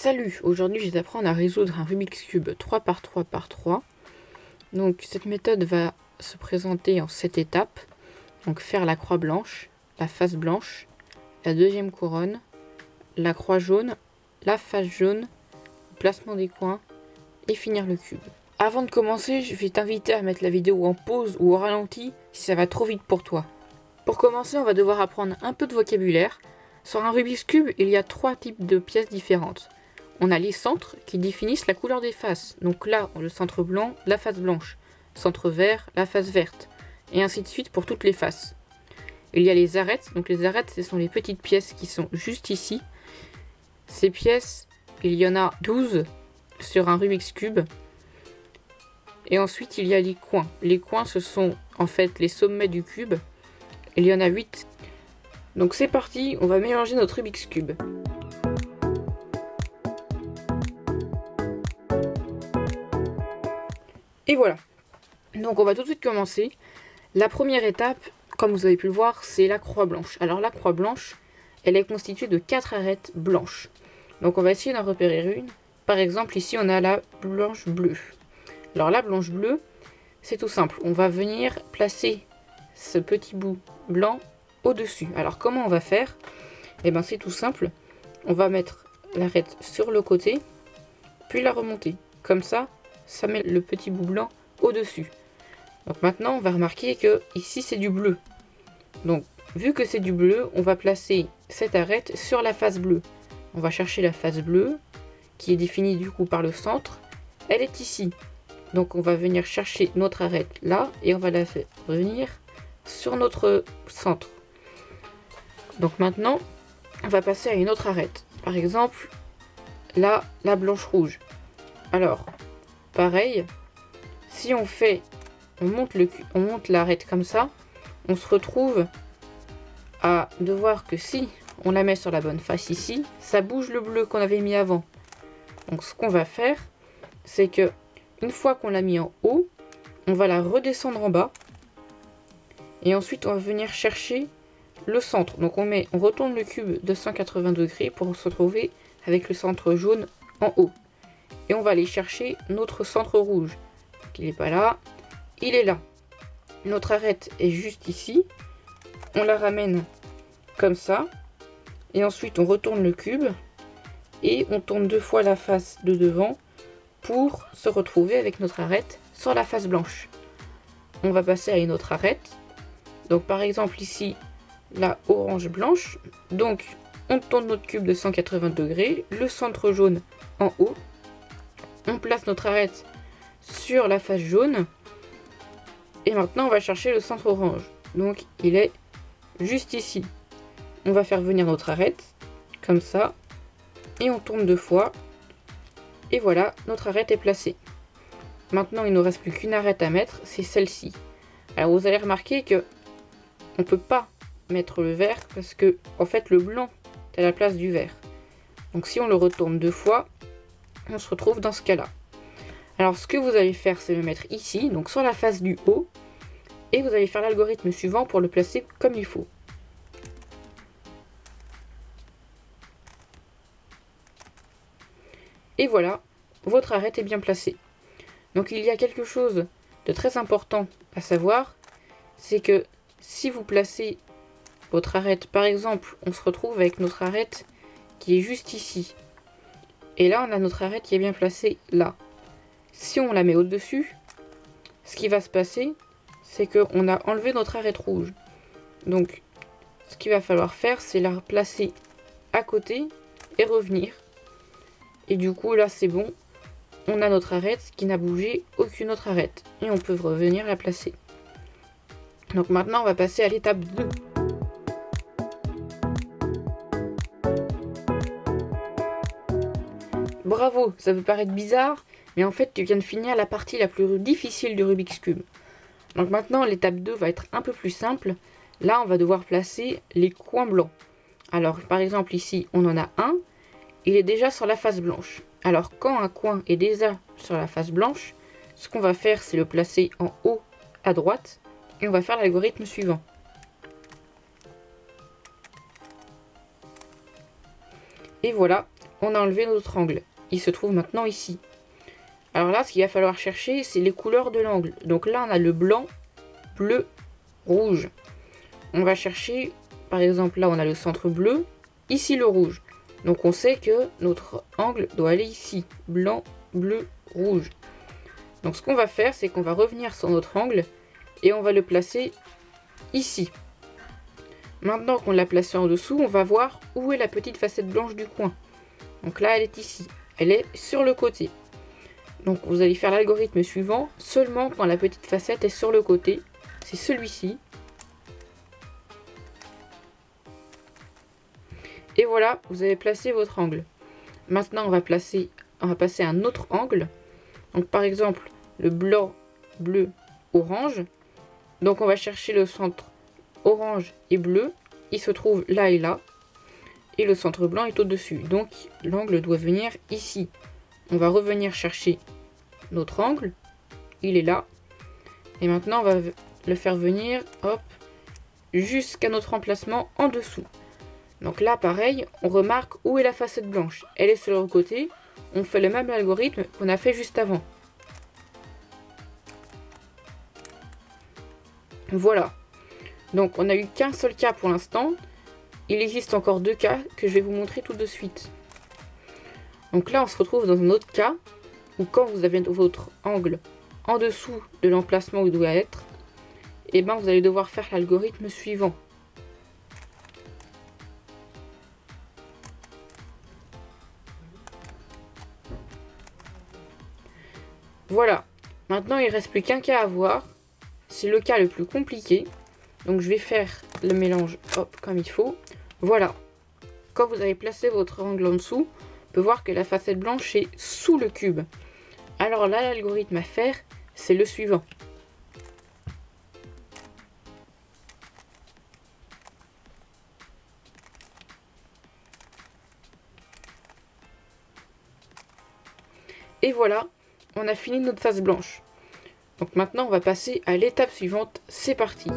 Salut, aujourd'hui je vais t'apprendre à résoudre un Rubik's Cube 3 par 3 par 3. Donc cette méthode va se présenter en 7 étapes. Donc faire la croix blanche, la face blanche, la deuxième couronne, la croix jaune, la face jaune, le placement des coins et finir le cube. Avant de commencer, je vais t'inviter à mettre la vidéo en pause ou au ralenti si ça va trop vite pour toi. Pour commencer, on va devoir apprendre un peu de vocabulaire. Sur un Rubik's Cube, il y a 3 types de pièces différentes. On a les centres qui définissent la couleur des faces. Donc là, le centre blanc, la face blanche. Centre vert, la face verte. Et ainsi de suite pour toutes les faces. Il y a les arêtes. Donc les arêtes, ce sont les petites pièces qui sont juste ici. Ces pièces, il y en a 12 sur un Rubik's Cube. Et ensuite, il y a les coins. Les coins, ce sont en fait les sommets du cube. Il y en a 8. Donc c'est parti, on va mélanger notre Rubik's Cube. Et voilà. Donc on va tout de suite commencer. La première étape, comme vous avez pu le voir, c'est la croix blanche. Alors la croix blanche, elle est constituée de 4 arêtes blanches. Donc on va essayer d'en repérer une. Par exemple, ici on a la blanche bleue. Alors la blanche bleue, c'est tout simple. On va venir placer ce petit bout blanc au-dessus. Alors comment on va faire? Eh bien c'est tout simple. On va mettre l'arête sur le côté, puis la remonter. Comme ça met le petit bout blanc au-dessus. Donc maintenant, on va remarquer que ici, c'est du bleu. Donc, vu que c'est du bleu, on va placer cette arête sur la face bleue. On va chercher la face bleue, qui est définie du coup par le centre. Elle est ici. Donc, on va venir chercher notre arête là, et on va la faire revenir sur notre centre. Donc maintenant, on va passer à une autre arête. Par exemple, là, la blanche-rouge. Alors, pareil, si on monte l'arête comme ça, on se retrouve à devoir que si on la met sur la bonne face ici, ça bouge le bleu qu'on avait mis avant. Donc ce qu'on va faire, c'est que une fois qu'on l'a mis en haut, on va la redescendre en bas. Et ensuite on va venir chercher le centre. Donc on retourne le cube de 180 degrés pour se retrouver avec le centre jaune en haut. Et on va aller chercher notre centre rouge. Donc il n'est pas là, il est là. Notre arête est juste ici. On la ramène comme ça. Et ensuite on retourne le cube. Et on tourne 2 fois la face de devant pour se retrouver avec notre arête sur la face blanche. On va passer à une autre arête. Donc par exemple ici, la orange blanche. Donc on tourne notre cube de 180 degrés. Le centre jaune en haut. On place notre arête sur la face jaune. Et maintenant, on va chercher le centre orange. Donc, il est juste ici. On va faire venir notre arête, comme ça. Et on tourne 2 fois. Et voilà, notre arête est placée. Maintenant, il ne nous reste plus qu'une arête à mettre, c'est celle-ci. Alors, vous allez remarquer que on ne peut pas mettre le vert parce que, en fait, le blanc est à la place du vert. Donc, si on le retourne 2 fois, on se retrouve dans ce cas-là. Alors ce que vous allez faire, c'est le mettre ici, donc sur la face du haut, et vous allez faire l'algorithme suivant pour le placer comme il faut. Et voilà, votre arête est bien placée. Donc il y a quelque chose de très important à savoir, c'est que si vous placez votre arête, par exemple, on se retrouve avec notre arête qui est juste ici. Et là, on a notre arête qui est bien placée là. Si on la met au-dessus, ce qui va se passer, c'est qu'on a enlevé notre arête rouge. Donc, ce qu'il va falloir faire, c'est la placer à côté et revenir. Et du coup, là, c'est bon. On a notre arête qui n'a bougé aucune autre arête. Et on peut revenir la placer. Donc maintenant, on va passer à l'étape 2. Bravo, ça peut paraître bizarre, mais en fait tu viens de finir la partie la plus difficile du Rubik's Cube. Donc maintenant l'étape 2 va être un peu plus simple. Là on va devoir placer les coins blancs. Alors par exemple ici on en a un, il est déjà sur la face blanche. Alors quand un coin est déjà sur la face blanche, ce qu'on va faire c'est le placer en haut à droite et on va faire l'algorithme suivant. Et voilà, on a enlevé notre angle. Il se trouve maintenant ici. Alors là, ce qu'il va falloir chercher, c'est les couleurs de l'angle. Donc là, on a le blanc, bleu, rouge. On va chercher, par exemple, là, on a le centre bleu, ici le rouge. Donc on sait que notre angle doit aller ici. Blanc, bleu, rouge. Donc ce qu'on va faire, c'est qu'on va revenir sur notre angle et on va le placer ici. Maintenant qu'on l'a placé en dessous, on va voir où est la petite facette blanche du coin. Donc là, elle est ici. Elle est sur le côté. Donc vous allez faire l'algorithme suivant seulement quand la petite facette est sur le côté. C'est celui-ci. Et voilà, vous avez placé votre angle. Maintenant, on va passer un autre angle. Donc par exemple, le blanc, bleu, orange. Donc on va chercher le centre orange et bleu. Il se trouve là et là. Et le centre blanc est au-dessus. Donc l'angle doit venir ici. On va revenir chercher notre angle. Il est là. Et maintenant, on va le faire venir, hop, jusqu'à notre emplacement en dessous. Donc là, pareil, on remarque où est la facette blanche. Elle est sur le côté. On fait le même algorithme qu'on a fait juste avant. Voilà. Donc, on n'a eu qu'un seul cas pour l'instant. Il existe encore 2 cas que je vais vous montrer tout de suite. Donc là, on se retrouve dans un autre cas où quand vous avez votre angle en dessous de l'emplacement où il doit être, et ben vous allez devoir faire l'algorithme suivant. Voilà. Maintenant, il ne reste plus qu'un cas à voir. C'est le cas le plus compliqué. Donc je vais faire le mélange, hop, comme il faut. Voilà. Quand vous avez placé votre angle en dessous, on peut voir que la facette blanche est sous le cube. Alors là, l'algorithme à faire, c'est le suivant. Et voilà, on a fini notre face blanche. Donc maintenant, on va passer à l'étape suivante. C'est parti!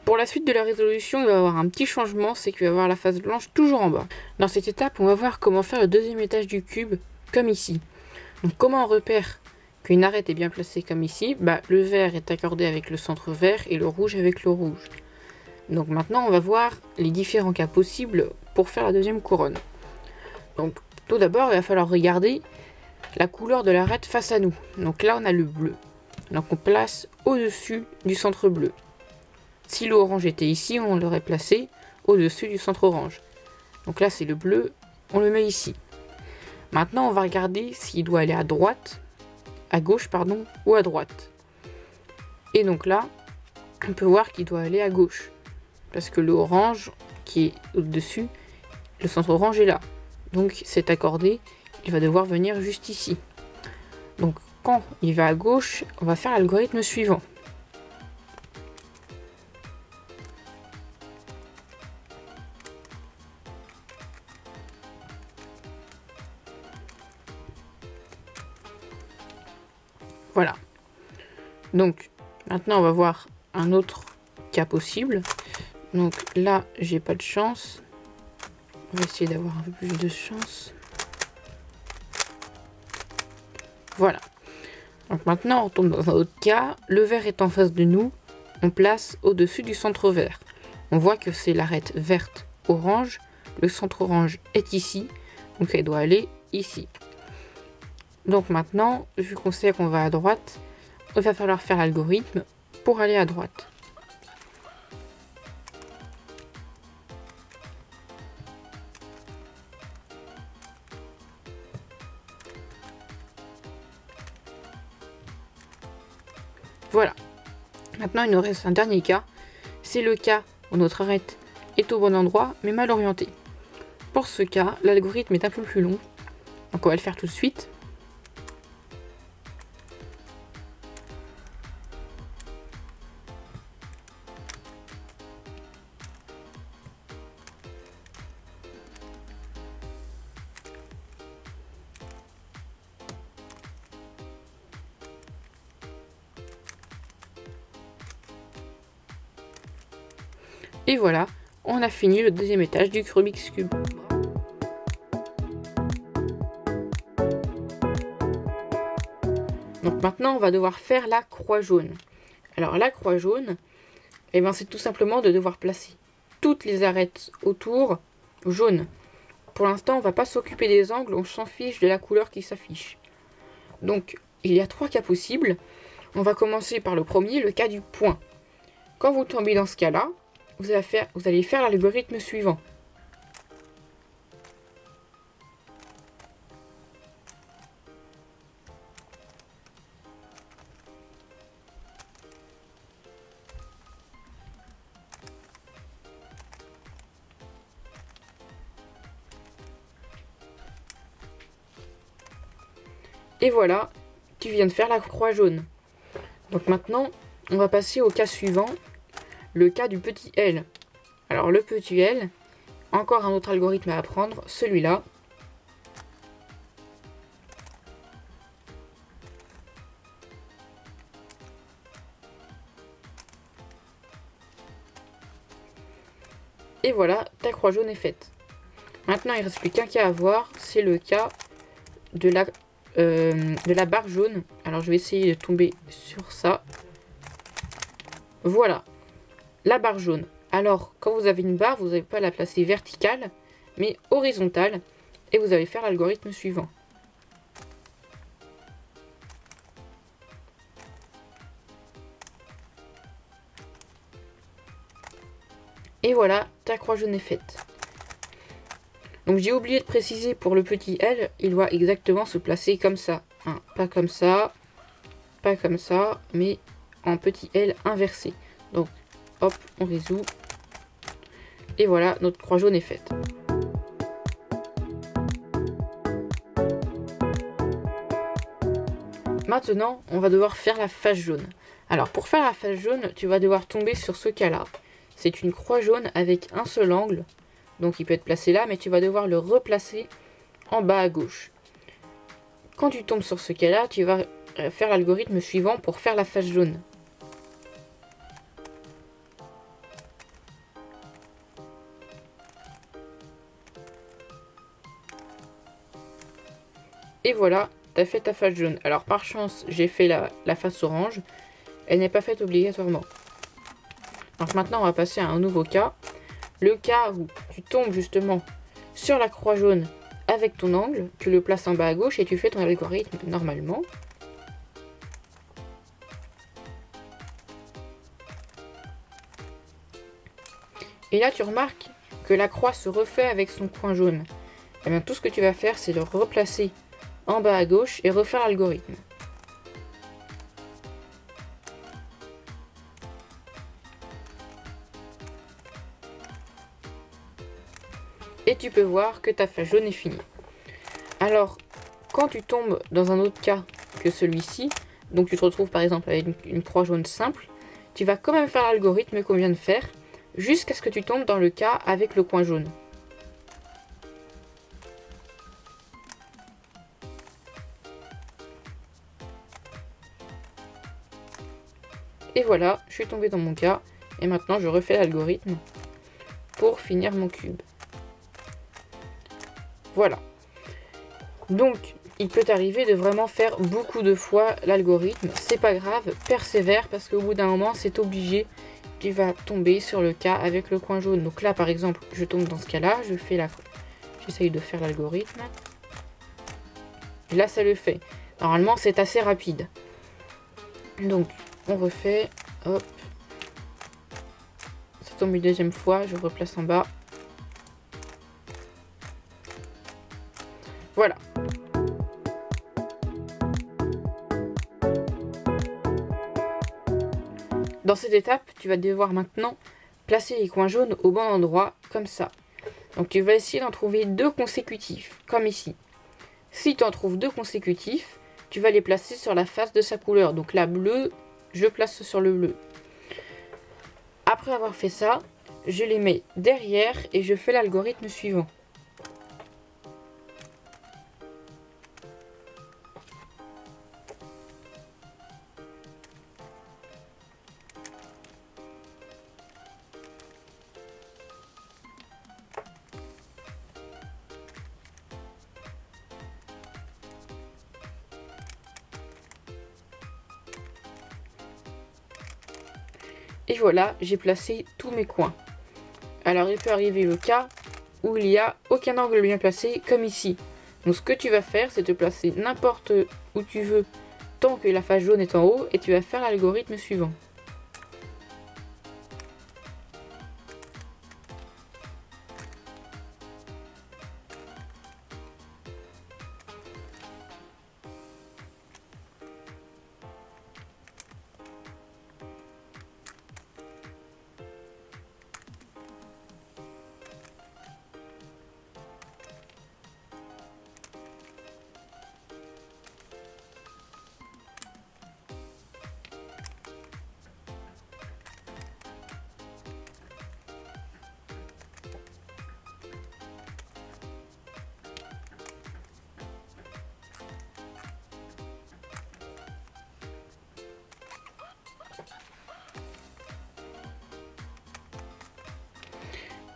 Pour la suite de la résolution, il va y avoir un petit changement, c'est qu'il va y avoir la face blanche toujours en bas. Dans cette étape, on va voir comment faire le deuxième étage du cube, comme ici. Donc comment on repère qu'une arête est bien placée comme ici? Le vert est accordé avec le centre vert et le rouge avec le rouge. Donc maintenant, on va voir les différents cas possibles pour faire la deuxième couronne. Donc tout d'abord, il va falloir regarder la couleur de l'arête face à nous. Donc là, on a le bleu. Donc on place au-dessus du centre bleu. Si l'orange était ici, on l'aurait placé au-dessus du centre orange. Donc là, c'est le bleu, on le met ici. Maintenant, on va regarder s'il doit aller à droite, à gauche, pardon, ou à droite. Et donc là, on peut voir qu'il doit aller à gauche. Parce que le orange qui est au-dessus, le centre orange est là. Donc c'est accordé, il va devoir venir juste ici. Donc quand il va à gauche, on va faire l'algorithme suivant. Voilà. Donc, maintenant, on va voir un autre cas possible. Donc là, j'ai pas de chance. On va essayer d'avoir un peu plus de chance. Voilà. Donc maintenant, on retourne dans un autre cas. Le vert est en face de nous. On place au-dessus du centre vert. On voit que c'est l'arête verte orange. Le centre orange est ici. Donc elle doit aller ici. Donc maintenant, vu qu'on sait qu'on va à droite, il va falloir faire l'algorithme pour aller à droite. Voilà. Maintenant, il nous reste un dernier cas. C'est le cas où notre arête est au bon endroit, mais mal orientée. Pour ce cas, l'algorithme est un peu plus long. Donc on va le faire tout de suite. Et voilà, on a fini le deuxième étage du Rubik's Cube. Donc maintenant, on va devoir faire la croix jaune. Alors la croix jaune, eh ben, c'est tout simplement de devoir placer toutes les arêtes autour jaunes. Pour l'instant, on va pas s'occuper des angles, on s'en fiche de la couleur qui s'affiche. Donc, il y a 3 cas possibles. On va commencer par le premier, le cas du point. Quand vous tombez dans ce cas-là, vous allez faire l'algorithme suivant. Et voilà, tu viens de faire la croix jaune. Donc maintenant, on va passer au cas suivant, le cas du petit L. Alors le petit L, encore un autre algorithme à apprendre, celui-là. Et voilà, ta croix jaune est faite. Maintenant, il ne reste plus qu'un cas à voir, c'est le cas de la barre jaune. Alors je vais essayer de tomber sur ça. Voilà, la barre jaune. Alors, quand vous avez une barre, vous n'allez pas la placer verticale, mais horizontale. Et vous allez faire l'algorithme suivant. Et voilà, ta croix jaune est faite. Donc j'ai oublié de préciser pour le petit L, il doit exactement se placer comme ça. Hein, pas comme ça, pas comme ça, mais en petit L inversé. Donc hop, on résout. Et voilà, notre croix jaune est faite. Maintenant, on va devoir faire la face jaune. Alors pour faire la face jaune, tu vas devoir tomber sur ce cas-là. C'est une croix jaune avec un seul angle. Donc il peut être placé là, mais tu vas devoir le replacer en bas à gauche. Quand tu tombes sur ce cas-là, tu vas faire l'algorithme suivant pour faire la face jaune. Et voilà, tu as fait ta face jaune. Alors par chance, j'ai fait la face orange. Elle n'est pas faite obligatoirement. Donc maintenant, on va passer à un nouveau cas. Le cas où tu tombes justement sur la croix jaune avec ton angle, tu le places en bas à gauche et tu fais ton algorithme normalement. Et là, tu remarques que la croix se refait avec son coin jaune. Et bien, tout ce que tu vas faire, c'est le replacer en bas à gauche et refaire l'algorithme. Et tu peux voir que ta face jaune est finie. Alors, quand tu tombes dans un autre cas que celui-ci, donc tu te retrouves par exemple avec une croix jaune simple, tu vas quand même faire l'algorithme qu'on vient de faire, jusqu'à ce que tu tombes dans le cas avec le coin jaune. Et voilà, je suis tombée dans mon cas, et maintenant je refais l'algorithme pour finir mon cube. Voilà. Donc, il peut t'arriver de vraiment faire beaucoup de fois l'algorithme. C'est pas grave, persévère parce qu'au bout d'un moment, c'est obligé. Tu vas tomber sur le cas avec le coin jaune. Donc là, par exemple, je tombe dans ce cas-là, j'essaye de faire l'algorithme. Et là, ça le fait. Normalement, c'est assez rapide. Donc, on refait. Hop. Ça tombe une deuxième fois, je replace en bas. Voilà. Dans cette étape, tu vas devoir maintenant placer les coins jaunes au bon endroit, comme ça. Donc tu vas essayer d'en trouver 2 consécutifs, comme ici. Si tu en trouves 2 consécutifs, tu vas les placer sur la face de sa couleur. Donc la bleue, je place sur le bleu. Après avoir fait ça, je les mets derrière et je fais l'algorithme suivant. Et voilà, j'ai placé tous mes coins. Alors il peut arriver le cas où il n'y a aucun angle bien placé, comme ici. Donc ce que tu vas faire, c'est te placer n'importe où tu veux, tant que la face jaune est en haut, et tu vas faire l'algorithme suivant.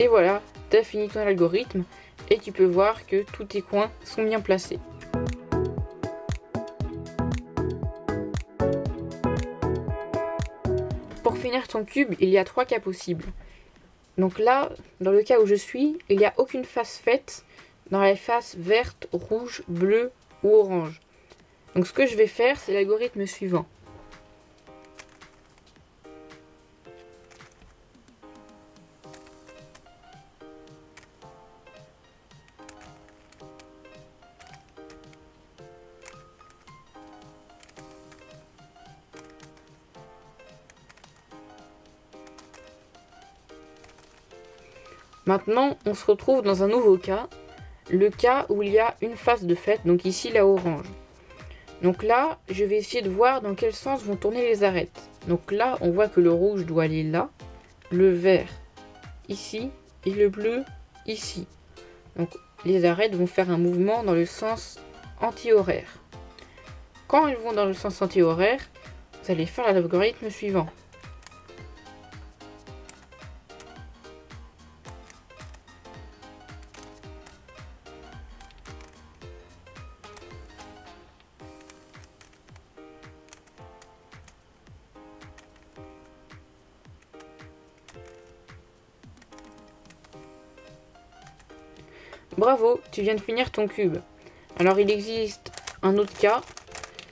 Et voilà, tu as fini ton algorithme et tu peux voir que tous tes coins sont bien placés. Pour finir ton cube, il y a 3 cas possibles. Donc là, dans le cas où je suis, il n'y a aucune face faite dans les faces verte, rouge, bleu ou orange. Donc ce que je vais faire, c'est l'algorithme suivant. Maintenant, on se retrouve dans un nouveau cas, le cas où il y a une face de faite, donc ici la orange. Donc là, je vais essayer de voir dans quel sens vont tourner les arêtes. Donc là, on voit que le rouge doit aller là, le vert ici et le bleu ici. Donc les arêtes vont faire un mouvement dans le sens anti-horaire. Quand elles vont dans le sens anti-horaire, vous allez faire l'algorithme suivant. Bravo, tu viens de finir ton cube. Alors il existe un autre cas,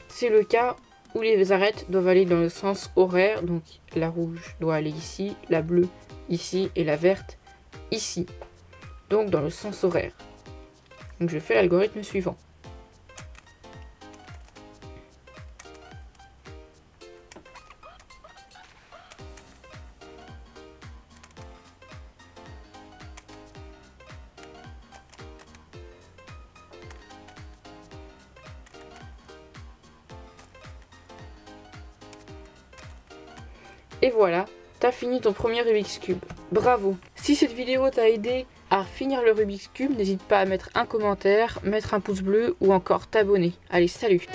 c'est le cas où les arêtes doivent aller dans le sens horaire. Donc la rouge doit aller ici, la bleue ici et la verte ici. Donc dans le sens horaire. Donc je fais l'algorithme suivant. Et voilà, t'as fini ton premier Rubik's Cube. Bravo! Si cette vidéo t'a aidé à finir le Rubik's Cube, n'hésite pas à mettre un commentaire, mettre un pouce bleu ou encore t'abonner. Allez, salut!